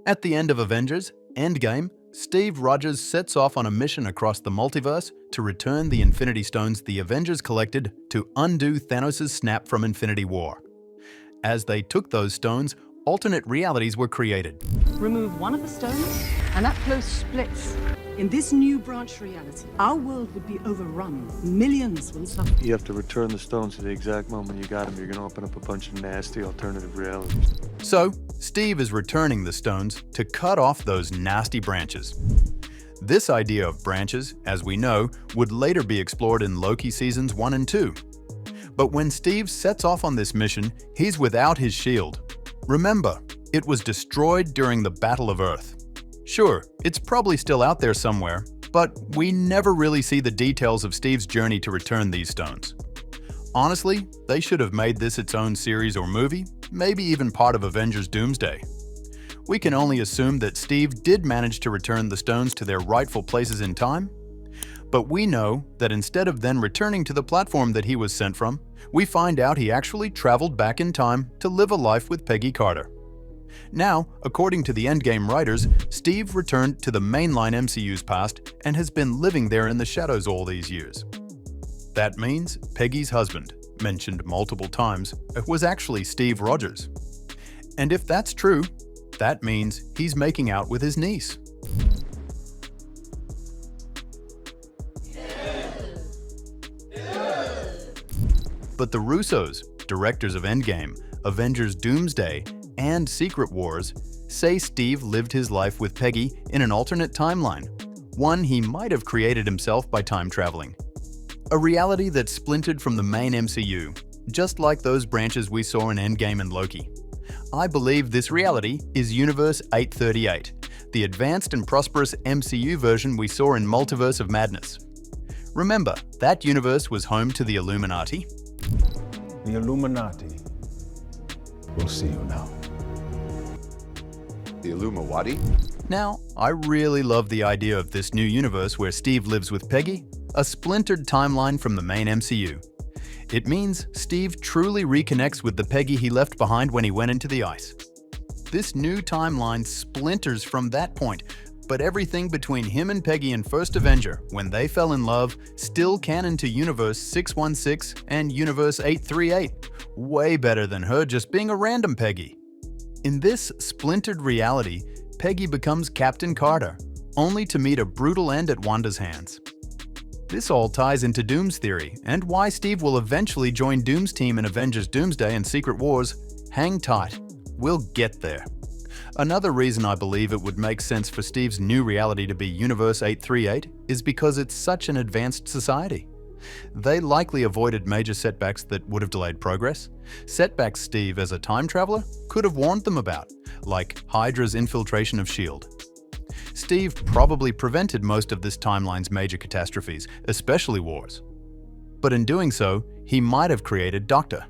At the end of Avengers Endgame, Steve Rogers sets off on a mission across the multiverse to return the Infinity Stones the Avengers collected to undo Thanos' snap from Infinity War. As they took those stones, alternate realities were created. Remove one of the stones, and that close splits. In this new branch reality, our world would be overrun. Millions will suffer. You have to return the stones to the exact moment you got them. You're going to open up a bunch of nasty alternative realities. So, Steve is returning the stones to cut off those nasty branches. This idea of branches, as we know, would later be explored in Loki seasons 1 and 2. But when Steve sets off on this mission, he's without his shield. Remember, it was destroyed during the Battle of Earth. Sure, it's probably still out there somewhere, but we never really see the details of Steve's journey to return these stones. Honestly, they should have made this its own series or movie, maybe even part of Avengers Doomsday. We can only assume that Steve did manage to return the stones to their rightful places in time, but we know that instead of then returning to the platform that he was sent from, we find out he actually traveled back in time to live a life with Peggy Carter. Now, according to the Endgame writers, Steve returned to the mainline MCU's past and has been living there in the shadows all these years. That means Peggy's husband, mentioned multiple times, was actually Steve Rogers. And if that's true, that means he's making out with his niece. But the Russos, directors of Endgame, Avengers Doomsday, and Secret Wars, say Steve lived his life with Peggy in an alternate timeline, one he might have created himself by time traveling. A reality that's splintered from the main MCU, just like those branches we saw in Endgame and Loki. I believe this reality is Universe 838, the advanced and prosperous MCU version we saw in Multiverse of Madness. Remember, that universe was home to the Illuminati. The Illuminati will see you now. The Illumawati? Now, I really love the idea of this new universe where Steve lives with Peggy, a splintered timeline from the main MCU. It means Steve truly reconnects with the Peggy he left behind when he went into the ice. This new timeline splinters from that point, but everything between him and Peggy in First Avenger, when they fell in love, still canon to Universe 616 and Universe 838. Way better than her just being a random Peggy. In this splintered reality, Peggy becomes Captain Carter, only to meet a brutal end at Wanda's hands. This all ties into Doom's theory, and why Steve will eventually join Doom's team in Avengers Doomsday and Secret Wars. Hang tight, we'll get there. Another reason I believe it would make sense for Steve's new reality to be Universe 838 is because it's such an advanced society. They likely avoided major setbacks that would have delayed progress. Setbacks Steve, as a time traveler, could have warned them about, like Hydra's infiltration of S.H.I.E.L.D. Steve probably prevented most of this timeline's major catastrophes, especially wars. But in doing so, he might have created Dr.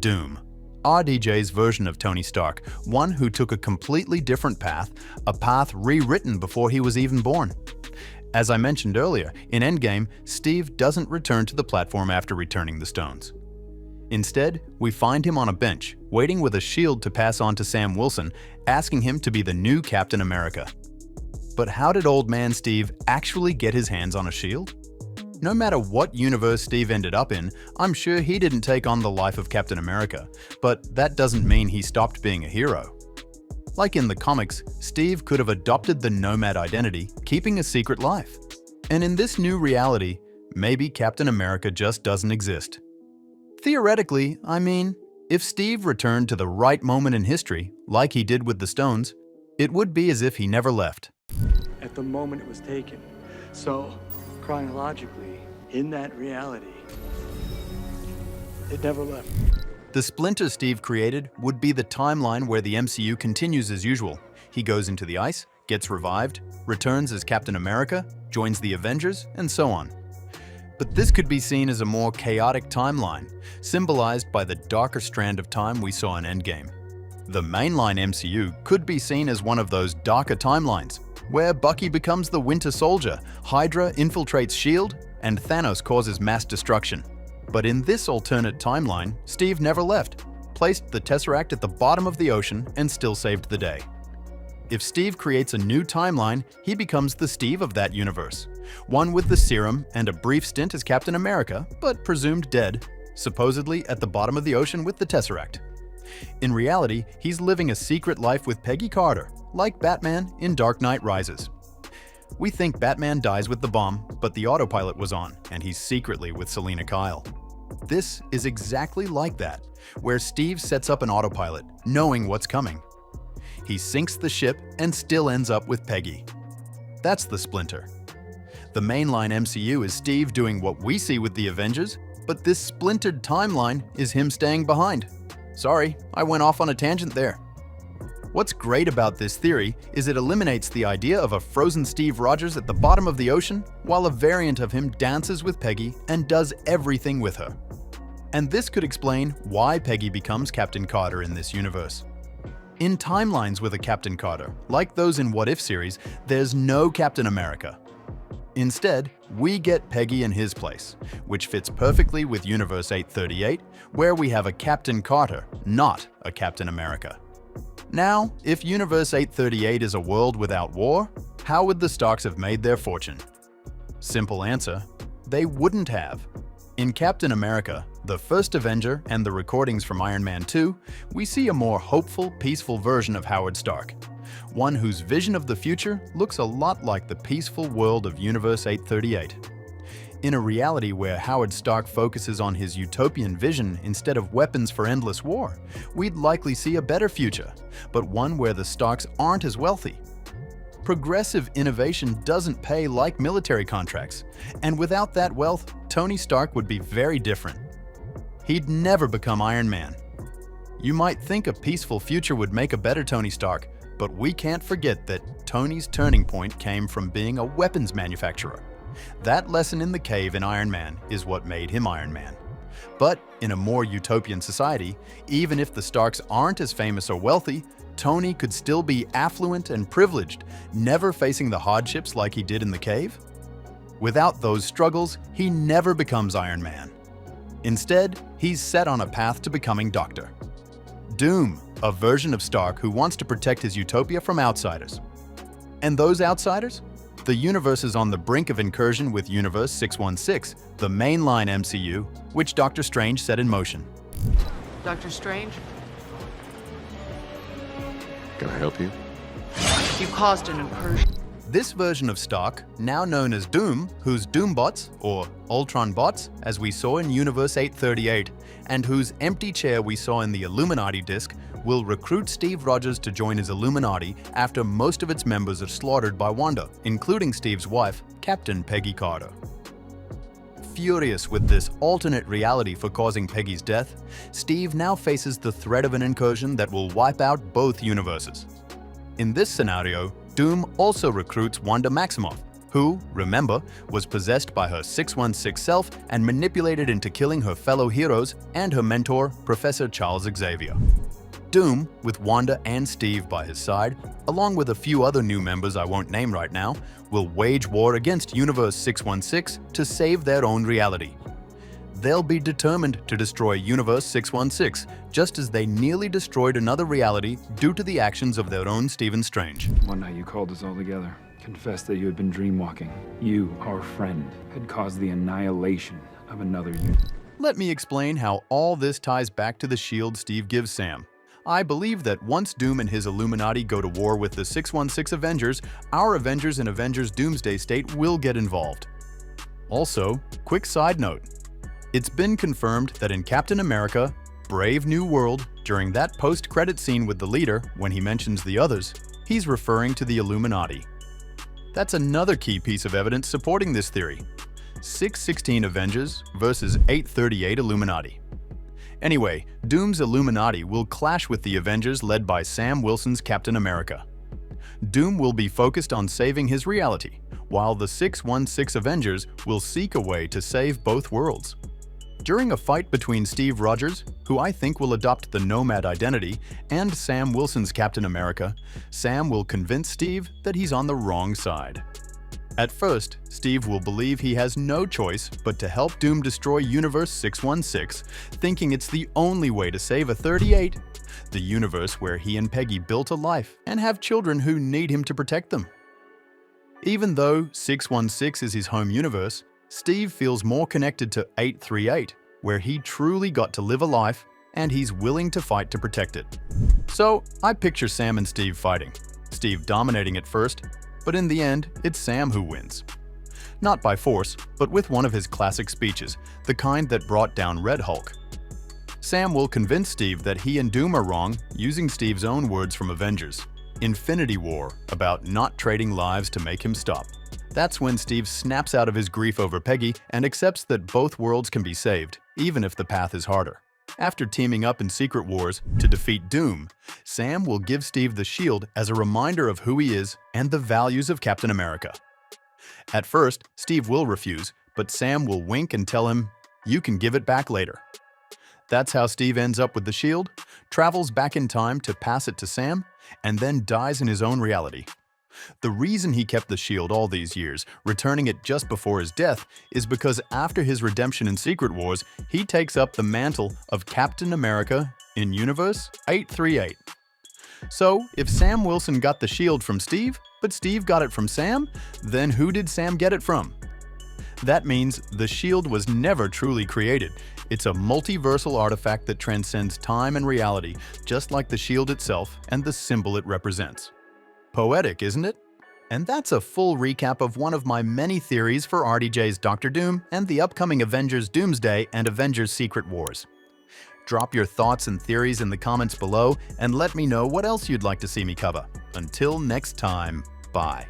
Doom, RDJ's version of Tony Stark, one who took a completely different path, a path rewritten before he was even born. As I mentioned earlier, in Endgame, Steve doesn't return to the platform after returning the stones. Instead, we find him on a bench, waiting with a shield to pass on to Sam Wilson, asking him to be the new Captain America. But how did old man Steve actually get his hands on a shield? No matter what universe Steve ended up in, I'm sure he didn't take on the life of Captain America, but that doesn't mean he stopped being a hero. Like in the comics, Steve could have adopted the nomad identity, keeping a secret life. And in this new reality, maybe Captain America just doesn't exist. Theoretically, I mean, if Steve returned to the right moment in history, like he did with the stones, it would be as if he never left. At the moment it was taken. So, chronologically, in that reality, it never left. The splinter Steve created would be the timeline where the MCU continues as usual. He goes into the ice, gets revived, returns as Captain America, joins the Avengers, and so on. But this could be seen as a more chaotic timeline, symbolized by the darker strand of time we saw in Endgame. The mainline MCU could be seen as one of those darker timelines, where Bucky becomes the Winter Soldier, Hydra infiltrates S.H.I.E.L.D., and Thanos causes mass destruction. But in this alternate timeline, Steve never left, placed the Tesseract at the bottom of the ocean, and still saved the day. If Steve creates a new timeline, he becomes the Steve of that universe. One with the serum and a brief stint as Captain America, but presumed dead, supposedly at the bottom of the ocean with the Tesseract. In reality, he's living a secret life with Peggy Carter, like Batman in Dark Knight Rises. We think Batman dies with the bomb, but the autopilot was on, and he's secretly with Selina Kyle. This is exactly like that, where Steve sets up an autopilot, knowing what's coming. He sinks the ship and still ends up with Peggy. That's the Splinter. The mainline MCU is Steve doing what we see with the Avengers, but this splintered timeline is him staying behind. Sorry, I went off on a tangent there. What's great about this theory is it eliminates the idea of a frozen Steve Rogers at the bottom of the ocean, while a variant of him dances with Peggy and does everything with her. And this could explain why Peggy becomes Captain Carter in this universe. In timelines with a Captain Carter, like those in What If series, there's no Captain America. Instead, we get Peggy in his place, which fits perfectly with Universe 838, where we have a Captain Carter, not a Captain America. Now, if Universe 838 is a world without war, how would the Starks have made their fortune? Simple answer, they wouldn't have. In Captain America, the first Avenger and the recordings from Iron Man 2, we see a more hopeful, peaceful version of Howard Stark. One whose vision of the future looks a lot like the peaceful world of Universe 838. In a reality where Howard Stark focuses on his utopian vision instead of weapons for endless war, we'd likely see a better future, but one where the Starks aren't as wealthy. Progressive innovation doesn't pay like military contracts, and without that wealth, Tony Stark would be very different. He'd never become Iron Man. You might think a peaceful future would make a better Tony Stark, but we can't forget that Tony's turning point came from being a weapons manufacturer. That lesson in the cave in Iron Man is what made him Iron Man. But in a more utopian society, even if the Starks aren't as famous or wealthy, Tony could still be affluent and privileged, never facing the hardships like he did in the cave. Without those struggles, he never becomes Iron Man. Instead, he's set on a path to becoming Doctor Doom, a version of Stark who wants to protect his utopia from outsiders. And those outsiders? The universe is on the brink of incursion with Universe 616, the mainline MCU, which Doctor Strange set in motion. Doctor Strange, Can I help you? you caused an incursion. This version of Stark, now known as Doom, whose Doombots, or Ultron bots, as we saw in Universe 838, and whose empty chair we saw in the Illuminati disc, will recruit Steve Rogers to join his Illuminati after most of its members are slaughtered by Wanda, including Steve's wife, Captain Peggy Carter. Furious with this alternate reality for causing Peggy's death, Steve now faces the threat of an incursion that will wipe out both universes. In this scenario, Doom also recruits Wanda Maximoff, who, remember, was possessed by her 616 self and manipulated into killing her fellow heroes and her mentor, Professor Charles Xavier. Doom, with Wanda and Steve by his side, along with a few other new members I won't name right now, will wage war against Universe 616 to save their own reality. They'll be determined to destroy Universe 616, just as they nearly destroyed another reality due to the actions of their own Stephen Strange. One night you called us all together, confessed that you had been dreamwalking. You, our friend, had caused the annihilation of another unit. Let me explain how all this ties back to the shield Steve gives Sam. I believe that once Doom and his Illuminati go to war with the 616 Avengers, our Avengers and Avengers Doomsday state will get involved. Also, quick side note. It's been confirmed that in Captain America, Brave New World, during that post-credit scene with the leader, when he mentions the others, he's referring to the Illuminati. That's another key piece of evidence supporting this theory. 616 Avengers versus 838 Illuminati. Anyway, Doom's Illuminati will clash with the Avengers led by Sam Wilson's Captain America. Doom will be focused on saving his reality, while the 616 Avengers will seek a way to save both worlds. During a fight between Steve Rogers, who I think will adopt the Nomad identity, and Sam Wilson's Captain America, Sam will convince Steve that he's on the wrong side. At first, Steve will believe he has no choice but to help Doom destroy Universe 616, thinking it's the only way to save a 38, the universe where he and Peggy built a life and have children who need him to protect them. Even though 616 is his home universe, Steve feels more connected to 838, where he truly got to live a life and he's willing to fight to protect it. So, I picture Sam and Steve fighting, Steve dominating at first, but in the end, it's Sam who wins. Not by force, but with one of his classic speeches, the kind that brought down Red Hulk. Sam will convince Steve that he and Doom are wrong, using Steve's own words from Avengers, Infinity War, about not trading lives to make him stop. That's when Steve snaps out of his grief over Peggy and accepts that both worlds can be saved, even if the path is harder. After teaming up in Secret Wars to defeat Doom, Sam will give Steve the shield as a reminder of who he is and the values of Captain America. At first, Steve will refuse, but Sam will wink and tell him, "You can give it back later." That's how Steve ends up with the shield, travels back in time to pass it to Sam, and then dies in his own reality. The reason he kept the shield all these years, returning it just before his death, is because after his redemption in Secret Wars, he takes up the mantle of Captain America in Universe 838. So, if Sam Wilson got the shield from Steve, but Steve got it from Sam, then who did Sam get it from? That means the shield was never truly created. It's a multiversal artifact that transcends time and reality, just like the shield itself and the symbol it represents. Poetic, isn't it? And that's a full recap of one of my many theories for RDJ's Doctor Doom and the upcoming Avengers Doomsday and Avengers Secret Wars. Drop your thoughts and theories in the comments below and let me know what else you'd like to see me cover. Until next time, bye.